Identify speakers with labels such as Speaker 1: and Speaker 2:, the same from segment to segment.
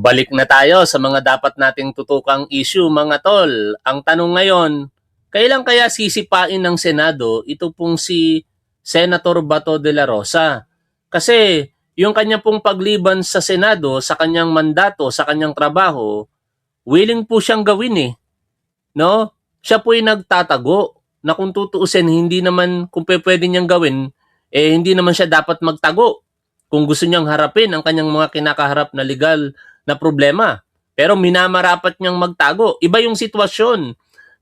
Speaker 1: Balik na tayo sa mga dapat nating tutukang issue, mga tol. Ang tanong ngayon, kailan kaya sisipain ng Senado ito pong si Senator Bato de la Rosa? Kasi yung kanya pong pagliban sa Senado, sa kanyang mandato, sa kanyang trabaho, willing po siyang gawin eh. No? Siya po ay nagtatago na kung tutuusin, hindi naman, kung pwede niyang gawin, hindi naman siya dapat magtago kung gusto niyang harapin ang kanyang mga kinakaharap na legal na problema. Pero minamarapat niyang magtago. Iba yung sitwasyon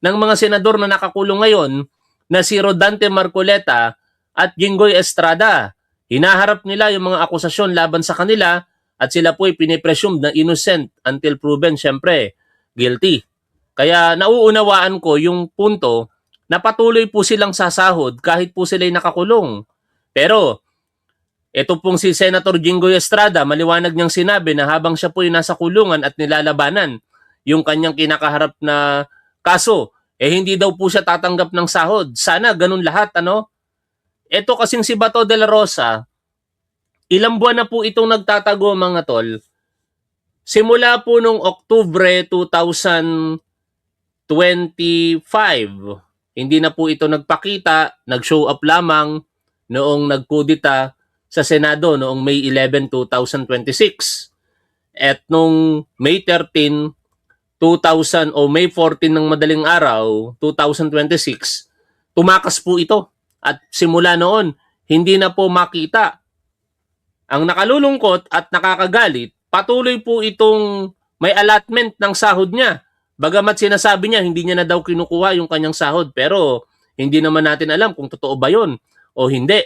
Speaker 1: ng mga senador na nakakulong ngayon na si Rodante Marcoleta at Jinggoy Estrada. Hinaharap nila yung mga akusasyon laban sa kanila at sila po ay pinipresume na innocent until proven, syempre, guilty. Kaya nauunawaan ko yung punto na patuloy po silang sasahod kahit po sila'y nakakulong. Pero ito pong si Senator Jinggoy Estrada, maliwanag niyang sinabi na habang siya po ay nasa kulungan at nilalabanan yung kanyang kinakaharap na kaso, hindi daw po siya tatanggap ng sahod. Sana ganun lahat, ano? Ito kasing si Bato de la Rosa, ilang buwan na po itong nagtatago, mga tol. Simula po nung Oktubre 2025, hindi na po ito nagpakita, nag-show up lamang noong nagkudita sa Senado noong May 11, 2026. At nung May 13, 2000 o May 14 ng madaling araw, 2026, tumakas po ito. At simula noon, hindi na po makita. Ang nakalulungkot at nakakagalit, patuloy po itong may allotment ng sahod niya. Bagamat sinasabi niya, hindi niya na daw kinukuha yung kanyang sahod. Pero hindi naman natin alam kung totoo ba yun o hindi.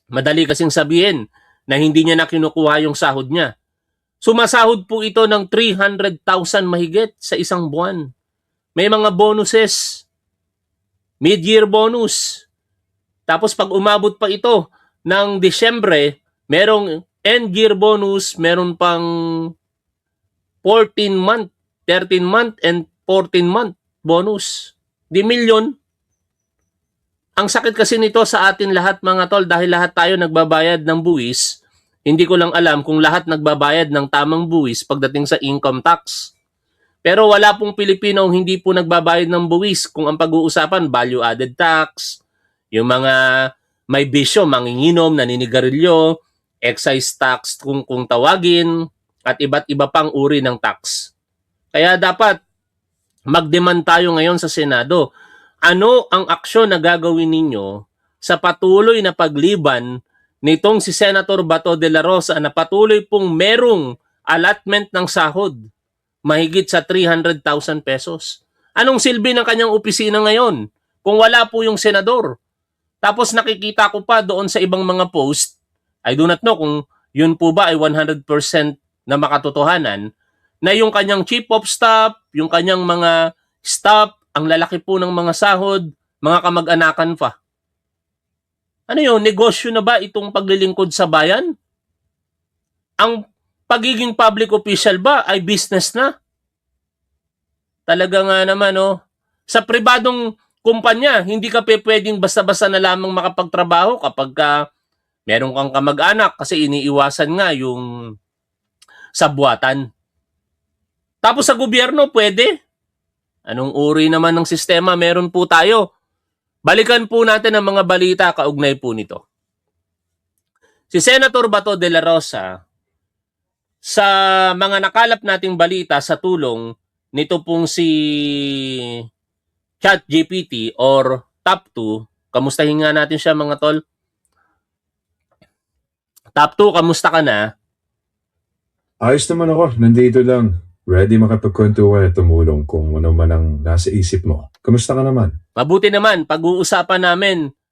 Speaker 1: Madali kasing sabihin na hindi niya na kinukuha yung sahod niya. Sumasahod po ito ng 300,000 mahigit sa isang buwan. May mga bonuses, mid-year bonus. Tapos pag umabot pa ito ng Disyembre, merong end-year bonus, meron pang 14-month, 13-month, and 14-month bonus. Di milyon. Ang sakit kasi nito sa atin lahat, mga tol, dahil lahat tayo nagbabayad ng buwis. Hindi ko lang alam kung lahat nagbabayad ng tamang buwis pagdating sa income tax. Pero wala pong Pilipino hindi po nagbabayad ng buwis kung ang pag-uusapan value-added tax, yung mga may bisyo, manginginom, naninigarilyo, excise tax kung tawagin, at iba't iba pang uri ng tax. Kaya dapat mag-demand tayo ngayon sa Senado. Ano ang aksyon na gagawin ninyo sa patuloy na pagliban nitong si Senator Bato de la Rosa na patuloy pong merong allotment ng sahod mahigit sa 300,000 pesos? Anong silbi ng kanyang opisina ngayon kung wala po yung senador? Tapos nakikita ko pa doon sa ibang mga post, I do not know kung yun po ba ay 100% na makatotohanan, na yung kanyang chief of staff, yung kanyang mga staff, ang lalaki po ng mga sahod, mga kamag-anakan pa. Ano yun? Negosyo na ba itong paglilingkod sa bayan? Ang pagiging public official ba ay business na? Talaga nga naman, oh. Sa pribadong kumpanya, hindi ka pwedeng basta-basta na lamang makapagtrabaho kapag meron kang kamag-anak kasi iniiwasan nga yung sabwatan. Tapos sa gobyerno, pwede. Anong uri naman ng sistema meron po tayo? Balikan po natin ang mga balita kaugnay po nito. Si Senator Bato de la Rosa, sa mga nakalap nating balita sa tulong nito pong si ChatGPT or Top 2, kamustahin nga natin siya, mga tol. Top 2, kamusta ka na?
Speaker 2: Ayos naman ako, nandito lang. Ready makapagkwentuhan at tumulong kung ano man ang nasa isip mo. Kamusta ka naman?
Speaker 1: Mabuti naman, pag-uusapan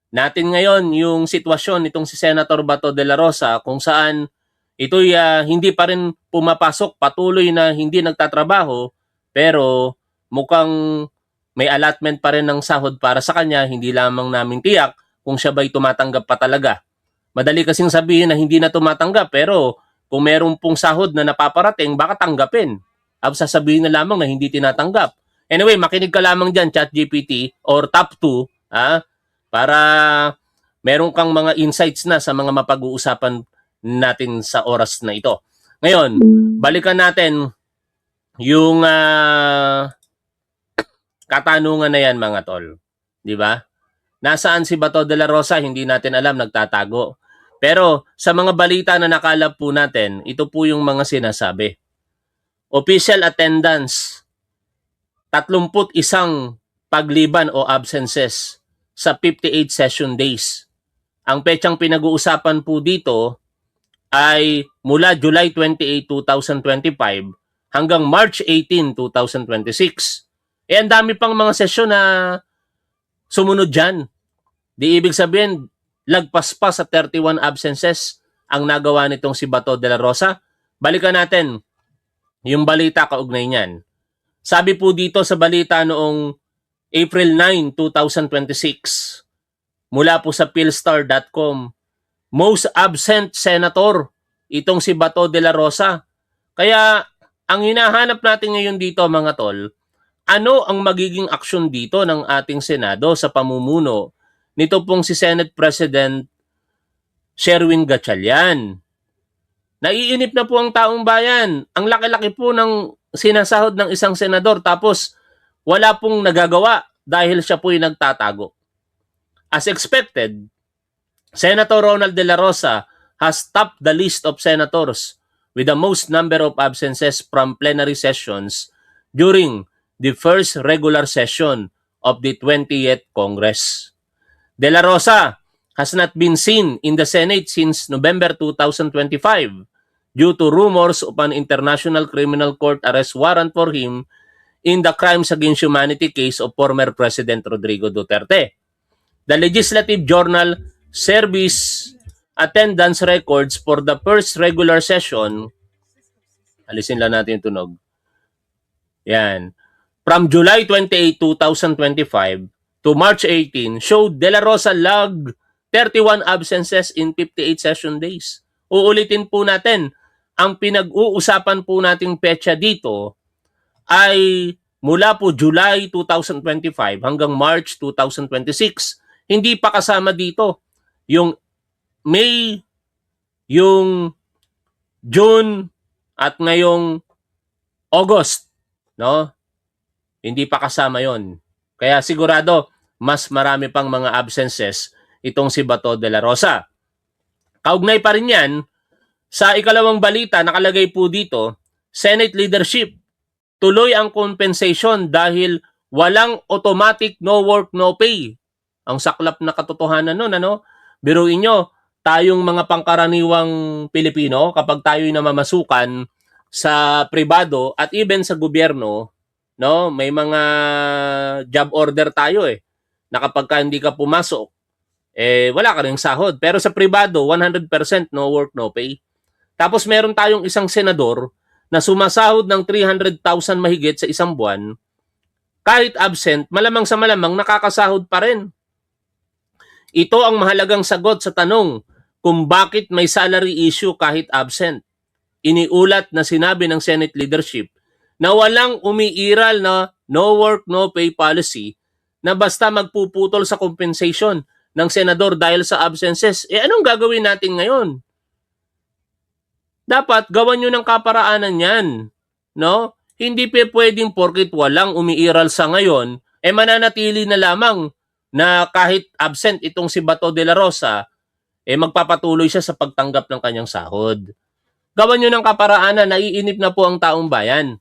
Speaker 1: natin ngayon yung sitwasyon nitong si Senator Bato de la Rosa kung saan ito'y hindi pa rin pumapasok, patuloy na hindi nagtatrabaho, pero mukhang may allotment pa rin ng sahod para sa kanya, hindi lamang namin tiyak kung siya ba'y tumatanggap pa talaga. Madali kasing sabihin na hindi na tumatanggap, pero kung meron pong sahod na napaparating, baka tanggapin. Sasabihin na lamang na hindi tinatanggap. Anyway, makinig ka lamang dyan, ChatGPT or Top 2, para meron kang mga insights na sa mga mapag-uusapan natin sa oras na ito. Ngayon, balikan natin yung katanungan na yan, mga tol. Di ba? Nasaan si Bato de la Rosa? Hindi natin alam, nagtatago. Pero sa mga balita na nakalap po natin, ito po yung mga sinasabi. Official attendance, 31 pagliban o absences sa 58 session days. Ang petsang pinag-uusapan po dito ay mula July 28, 2025 hanggang March 18, 2026. Ang dami pang mga sesyon na sumunod dyan. Di ibig sabihin, lagpas pa sa 31 absences ang nagawa nitong si Bato de la Rosa. Balikan natin yung balita kaugnay niyan. Sabi po dito sa balita noong April 9, 2026, mula po sa philstar.com, most absent senator, itong si Bato de la Rosa. Kaya ang hinahanap natin ngayon dito, mga tol, ano ang magiging aksyon dito ng ating Senado sa pamumuno nito pong si Senate President Sherwin Gatchalian? Naiinip na po ang taong bayan. Ang laki-laki po ng sinasahod ng isang senador tapos wala pong nagagawa dahil siya po'y nagtatago. As expected, Senator Ronald De La Rosa has topped the list of senators with the most number of absences from plenary sessions during the first regular session of the 20th Congress. De La Rosa has not been seen in the Senate since November 2025 due to rumors of an International Criminal Court arrest warrant for him in the Crimes Against Humanity case of former President Rodrigo Duterte. The Legislative Journal Service attendance records for the first regular session, alisin lang natin yung tunog, yan, from July 28, 2025 to March 18 showed De La Rosa lagged 31 absences in 58 session days. Uulitin po natin, ang pinag-uusapan po nating petsa dito ay mula po July 2025 hanggang March 2026. Hindi pa kasama dito yung May, yung June, at ngayong August, no? Hindi pa kasama yon. Kaya sigurado, mas marami pang mga absences itong si Bato de la Rosa. Kaugnay pa rin yan, sa ikalawang balita, nakalagay po dito, Senate leadership, tuloy ang compensation dahil walang automatic no work, no pay. Ang saklap na katotohanan nun, ano? Biruin nyo, tayong mga pangkaraniwang Pilipino, kapag tayo'y namamasukan sa pribado at even sa gobyerno, no, may mga job order tayo na kapag ka hindi ka pumasok, wala ka ring sahod. Pero sa pribado, 100% no work, no pay. Tapos meron tayong isang senador na sumasahod ng 300,000 mahigit sa isang buwan, kahit absent, malamang sa malamang nakakasahod pa rin. Ito ang mahalagang sagot sa tanong kung bakit may salary issue kahit absent. Iniulat na sinabi ng Senate leadership na walang umiiral na no work, no pay policy na basta magpuputol sa compensation ng senador dahil sa absences. Anong gagawin natin ngayon? Dapat gawan nyo ng kaparaanan yan. No? Hindi pwedeng porkit walang umiiral sa ngayon, mananatili na lamang na kahit absent itong si Bato de la Rosa, magpapatuloy siya sa pagtanggap ng kanyang sahod. Gawan nyo ng kaparaanan, naiinip na po ang taong bayan.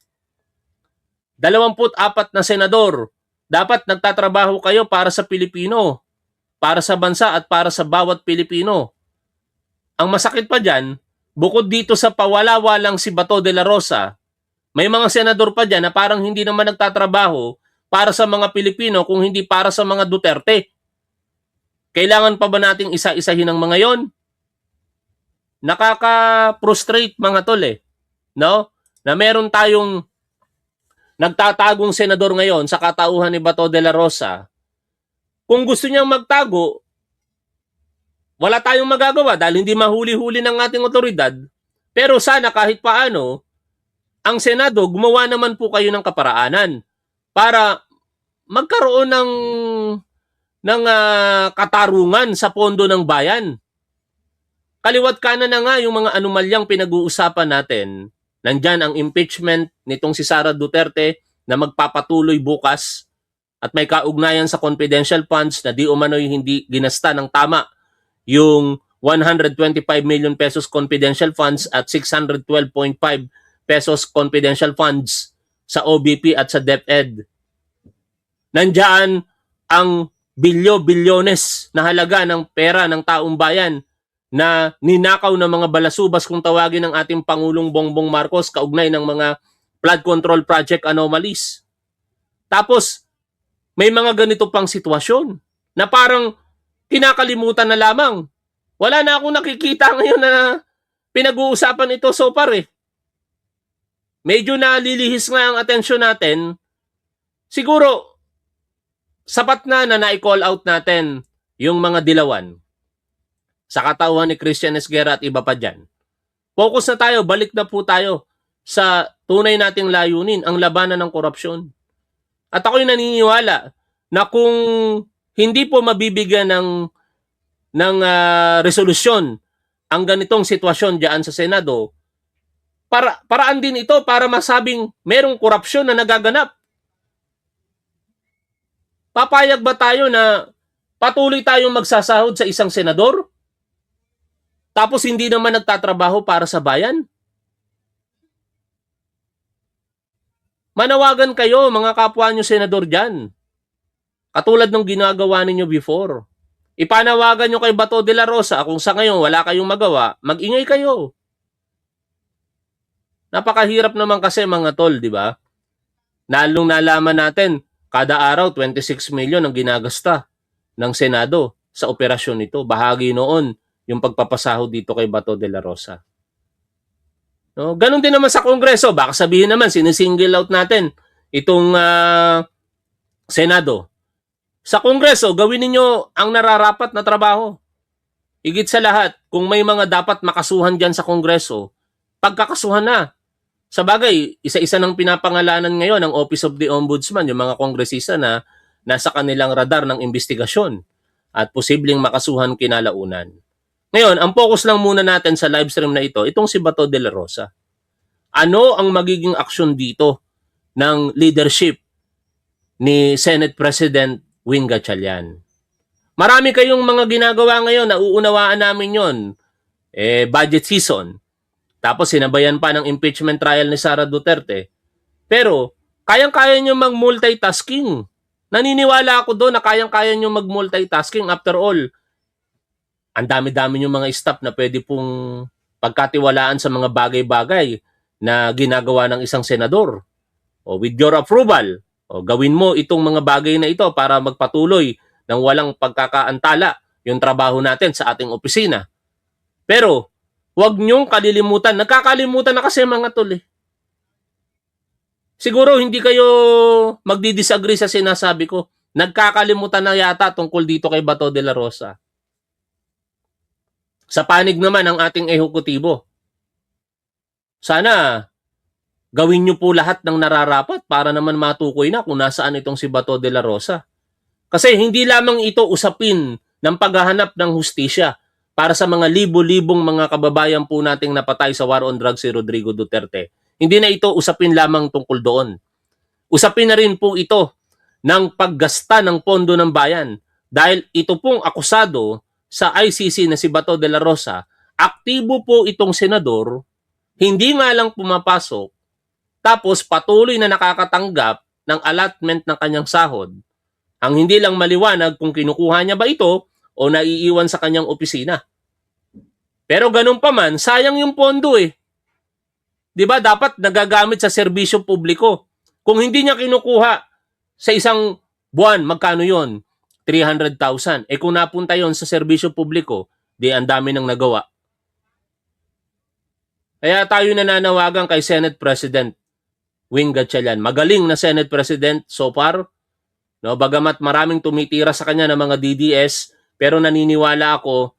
Speaker 1: 24 na senador, dapat nagtatrabaho kayo para sa Pilipino, para sa bansa at para sa bawat Pilipino. Ang masakit pa dyan, bukod dito sa pawala-walang si Bato de la Rosa, may mga senador pa dyan na parang hindi naman nagtatrabaho para sa mga Pilipino kung hindi para sa mga Duterte. Kailangan pa ba nating isa-isahin ang mga yon? Nakaka-frustrate, mga tol no? Na meron tayong nagtatagong senador ngayon sa katauhan ni Bato de la Rosa. Kung gusto niyang magtago, wala tayong magagawa dahil hindi mahuli-huli ng ating otoridad. Pero sana kahit paano, ang Senado, gumawa naman po kayo ng kaparaanan para magkaroon ng katarungan sa pondo ng bayan. kaliwat kanan na nga yung mga anomalyang pinag-uusapan natin. Nandyan ang impeachment nitong si Sara Duterte na magpapatuloy bukas at may kaugnayan sa confidential funds na di umano'y hindi ginasta ng tama yung 125 million pesos confidential funds at 612.5 pesos confidential funds sa OBP at sa DepEd. Nandyan ang bilyones na halaga ng pera ng taong bayan na ninakaw ng mga balasubas kung tawagin ng ating Pangulong Bongbong Marcos kaugnay ng mga flood control project anomalies. Tapos, may mga ganito pang sitwasyon na parang kinakalimutan na lamang. Wala na akong nakikita ngayon na pinag-uusapan ito so far eh. Medyo nalilihis nga ang atensyon natin. Siguro, sapat na na-call out natin yung mga dilawan sa katawan ni Christian Esguerra at iba pa dyan. Focus na tayo, balik na po tayo sa tunay nating layunin, ang labanan ng korupsyon. At ako'y naniniwala na kung hindi po mabibigyan ng resolusyon ang ganitong sitwasyon diyan sa Senado, paraan din ito para masabing merong korupsyon na nagaganap. Papayag ba tayo na patuloy tayong magsasahod sa isang senador? Tapos hindi naman nagtatrabaho para sa bayan? Manawagan kayo mga kapwa nyo senador dyan. Katulad ng ginagawa ninyo before. Ipanawagan nyo kay Bato de la Rosa kung sa ngayon wala kayong magawa, mag-ingay kayo. Napakahirap naman kasi mga tol, di ba? Nalong nalaman natin, kada araw 26 million ang ginagasta ng Senado sa operasyon nito. Bahagi noon yung pagpapasahod dito kay Bato de la Rosa. No? Ganon din naman sa Kongreso. Baka sabihin naman, sinisingle out natin itong Senado. Sa Kongreso, gawin ninyo ang nararapat na trabaho. Higit sa lahat, kung may mga dapat makasuhan dyan sa Kongreso, pagkakasuhan na. Sa bagay, isa-isa ng pinapangalanan ngayon ang Office of the Ombudsman, yung mga kongresista na nasa kanilang radar ng investigasyon at posibleng makasuhan kinalaunan. Ngayon, ang focus lang muna natin sa live stream na ito, itong si Bato de la Rosa. Ano ang magiging aksyon dito ng leadership ni Senate President Win Gatchalian? Marami kayong mga ginagawa ngayon na uunawaan namin yon. Budget season. Tapos sinabayan pa ng impeachment trial ni Sara Duterte. Pero kayang-kaya nyo mag-multitasking. Naniniwala ako doon na kayang-kaya nyo mag-multitasking. After all, ang dami-dami nyo mga staff na pwede pong pagkatiwalaan sa mga bagay-bagay na ginagawa ng isang senador. O with your approval, o gawin mo itong mga bagay na ito para magpatuloy ng walang pagkakaantala yung trabaho natin sa ating opisina. Pero, huwag nyong kalilimutan. Nagkakalimutan na kasi mga tol eh. Siguro hindi kayo magdi-disagree sa sinasabi ko. Nagkakalimutan na yata tungkol dito kay Bato de la Rosa. Sa panig naman ng ating ehekutibo. Sana gawin nyo po lahat ng nararapat para naman matukoy na kung nasaan itong si Bato de la Rosa. Kasi hindi lamang ito usapin ng paghahanap ng hustisya para sa mga libo-libong mga kababayan po nating napatay sa war on drugs si Rodrigo Duterte. Hindi na ito usapin lamang tungkol doon. Usapin na rin po ito ng paggasta ng pondo ng bayan dahil ito pong akusado sa ICC na si Bato de la Rosa, aktibo po itong senador, hindi nga lang pumapasok, tapos patuloy na nakakatanggap ng allotment ng kanyang sahod. Ang hindi lang maliwanag kung kinukuha niya ba ito o naiiwan sa kanyang opisina. Pero ganun pa man, sayang yung pondo eh. 'Di ba dapat nagagamit sa serbisyo publiko? Kung hindi niya kinukuha sa isang buwan, magkano 'yon? 300,000. Kung napunta 'yon sa serbisyo publiko, di ang dami nang nagawa. Kaya tayo nananawagan kay Senate President Win Gatchalian. Magaling na Senate President so far. No, bagamat maraming tumitira sa kanya ng mga DDS, pero naniniwala ako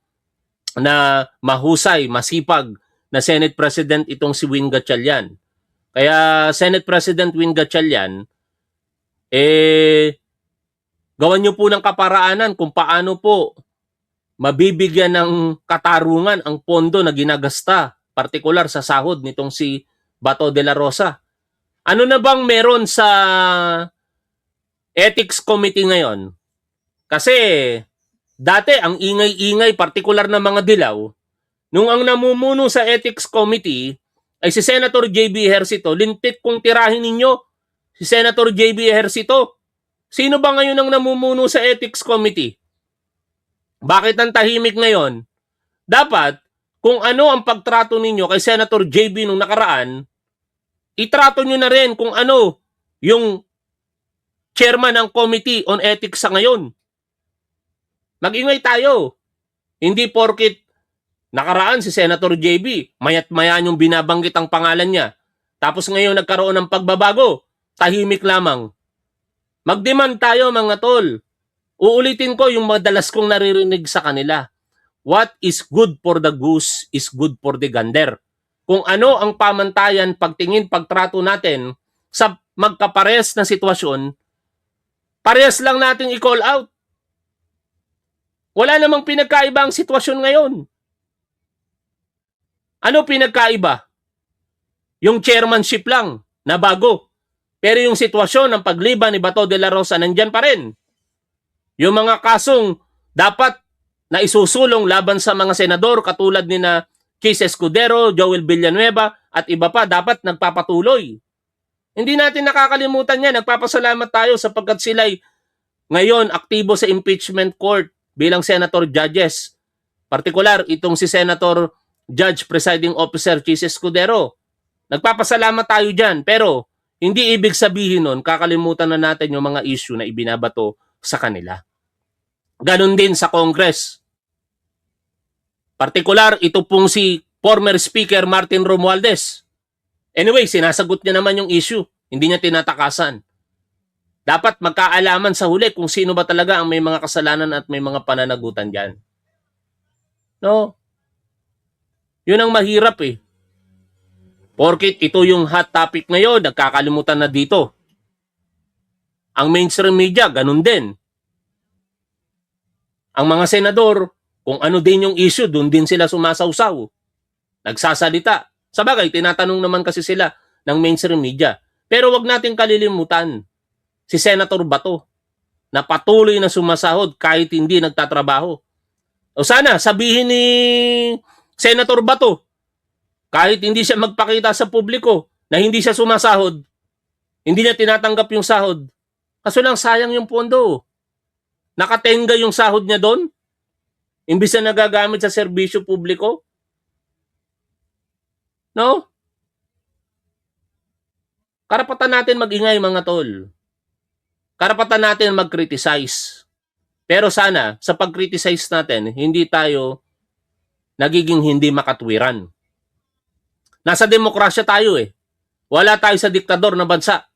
Speaker 1: na mahusay, masipag na Senate President itong si Win Gatchalian. Kaya Senate President Win Gatchalian, gawan niyo po ng kaparaanan kung paano po mabibigyan ng katarungan ang pondo na ginagasta, partikular sa sahod nitong si Bato de la Rosa. Ano na bang meron sa Ethics Committee ngayon? Kasi dati ang ingay-ingay, partikular na mga dilaw, nung ang namumuno sa Ethics Committee ay si Senator J.B. Ejercito, lintik kong tirahin ninyo si Senator J.B. Ejercito. Sino ba ngayon ang namumuno sa Ethics Committee? Bakit ang tahimik ngayon? Dapat, kung ano ang pagtrato ninyo kay Senator J.B. nung nakaraan, itrato nyo na rin kung ano yung chairman ng Committee on Ethics sa ngayon. Mag-ingay tayo. Hindi porkit nakaraan si Senator JB, mayat-maya yung binabanggit ang pangalan niya. Tapos ngayon nagkaroon ng pagbabago, tahimik lamang. Mag-demand tayo mga tol. Uulitin ko yung madalas kong naririnig sa kanila. What is good for the goose is good for the gander. Kung ano ang pamantayan, pagtingin, pagtrato natin sa magkapares na sitwasyon, parehas lang nating i-call out. Wala namang pinagkaiba ang sitwasyon ngayon. Ano pinagkaiba? Yung chairmanship lang na bago. Pero yung sitwasyon ng pagliban ni Bato de la Rosa nandyan pa rin. Yung mga kasong dapat na isusulong laban sa mga senador katulad ni na Chis Escudero, Joel Villanueva at iba pa dapat nagpapatuloy. Hindi natin nakakalimutan yan. Nagpapasalamat tayo sapagkat sila'y ngayon aktibo sa impeachment court bilang senator judges. Partikular, itong si Senator Judge Presiding Officer Chis Escudero. Nagpapasalamat tayo dyan. Pero hindi ibig sabihin nun, kakalimutan na natin yung mga issue na ibinabato sa kanila. Ganon din sa Congress. Partikular, ito pong si former Speaker Martin Romualdez. Anyway, sinasagot niya naman yung issue. Hindi niya tinatakasan. Dapat magkaalaman sa huli kung sino ba talaga ang may mga kasalanan at may mga pananagutan dyan. No? Yun ang mahirap eh. Porkit ito yung hot topic ngayon, nagkakalimutan na dito. Ang mainstream media, ganun din. Ang mga senador, kung ano din yung issue, doon din sila sumasawsaw. Nagsasalita. Sabagay, tinatanong naman kasi sila ng mainstream media. Pero wag natin kalilimutan si Senator Bato na patuloy na sumasahod kahit hindi nagtatrabaho. O sana, sabihin ni Senator Bato, kahit hindi siya magpakita sa publiko na hindi siya sumasahod, hindi niya tinatanggap yung sahod, kaso lang sayang yung pondo. Nakatenga yung sahod niya doon, imbis na nagagamit sa serbisyo publiko. No? Karapatan natin mag-ingay mga tol. Karapatan natin mag-criticize. Pero sana, sa pag-criticize natin, hindi tayo nagiging hindi makatwiran. Nasa demokrasya tayo eh. Wala tayo sa diktador na bansa.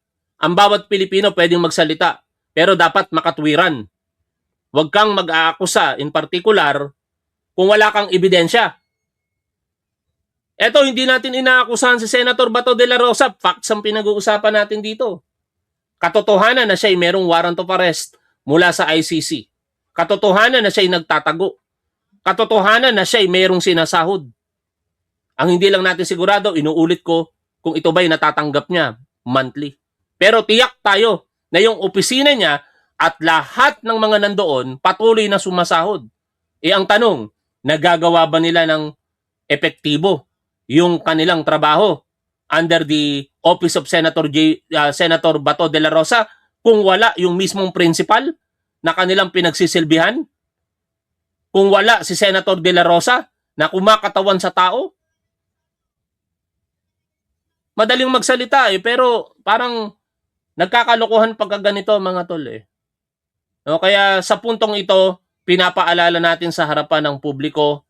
Speaker 1: Ang bawat Pilipino pwedeng magsalita, pero dapat makatwiran. Huwag kang mag-aakusa, in particular, kung wala kang ebidensya. Eto, hindi natin inaakusahan si Senator Bato de la Rosa. Facts ang pinag-uusapan natin dito. Katotohanan na siya ay merong warrant of arrest mula sa ICC. Katotohanan na siya ay nagtatago. Katotohanan na siya ay merong sinasahod. Ang hindi lang natin sigurado, inuulit ko, kung ito ba'y natatanggap niya monthly. Pero tiyak tayo na yung opisina niya at lahat ng mga nandoon patuloy na sumasahod. Ang tanong, nagagawa ba nila ng epektibo yung kanilang trabaho under the Office of Senator Bato de la Rosa kung wala yung mismong principal na kanilang pinagsisilbihan? Kung wala si Senator de la Rosa na kumakatawan sa tao? Madaling magsalita eh, pero parang nagkakalokohan pagka ganito mga tol eh. No, kaya sa puntong ito, pinapaalala natin sa harapan ng publiko,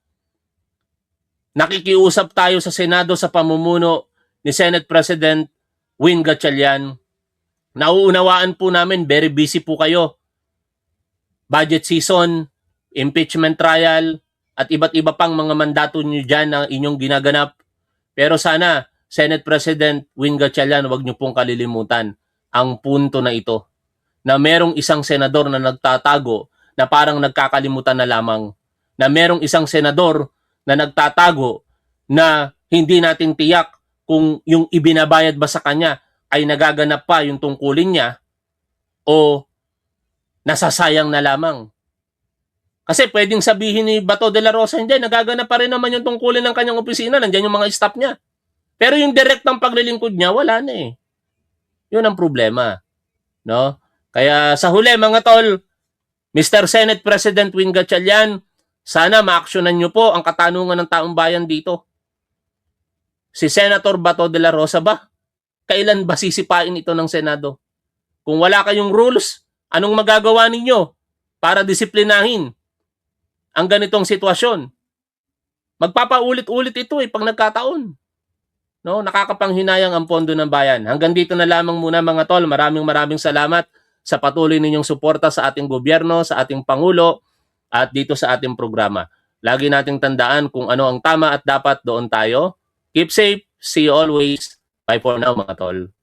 Speaker 1: nakikiusap tayo sa Senado sa pamumuno ni Senate President Win Gatchalian. Nauunawaan po namin, very busy po kayo. Budget season, impeachment trial, at iba't iba pang mga mandato nyo dyan na inyong ginaganap. Pero sana, Senate President Win Gatchalian, huwag nyo pong kalilimutan ang punto na ito, na merong isang senador na nagtatago na parang nagkakalimutan na lamang na merong isang senador na nagtatago na hindi natin tiyak kung yung ibinabayad ba sa kanya ay nagaganap pa yung tungkulin niya o nasasayang na lamang. Kasi pwedeng sabihin ni Bato de la Rosa, hindi, nagaganap pa rin naman yung tungkulin ng kanyang opisina, nandiyan yung mga staff niya. Pero yung direktang paglilingkod niya, wala na eh. Yun ang problema. No? Kaya sa huli mga tol, Mr. Senate President Win Gatchalian, sana ma-actionan niyo po ang katanungan ng taong bayan dito. Si Senator Bato de la Rosa ba? Kailan ba sisipain ito ng Senado? Kung wala kayong rules, anong magagawa ninyo para disiplinahin ang ganitong sitwasyon? Magpapaulit-ulit ito pag nagkataon. No, nakakapanghinayang ang pondo ng bayan. Hanggang dito na lamang muna mga tol. Maraming salamat sa patuloy ninyong suporta sa ating gobyerno, sa ating Pangulo, at dito sa ating programa. Lagi nating tandaan kung ano ang tama at dapat, doon tayo. Keep safe. See you always. Bye for now mga tol.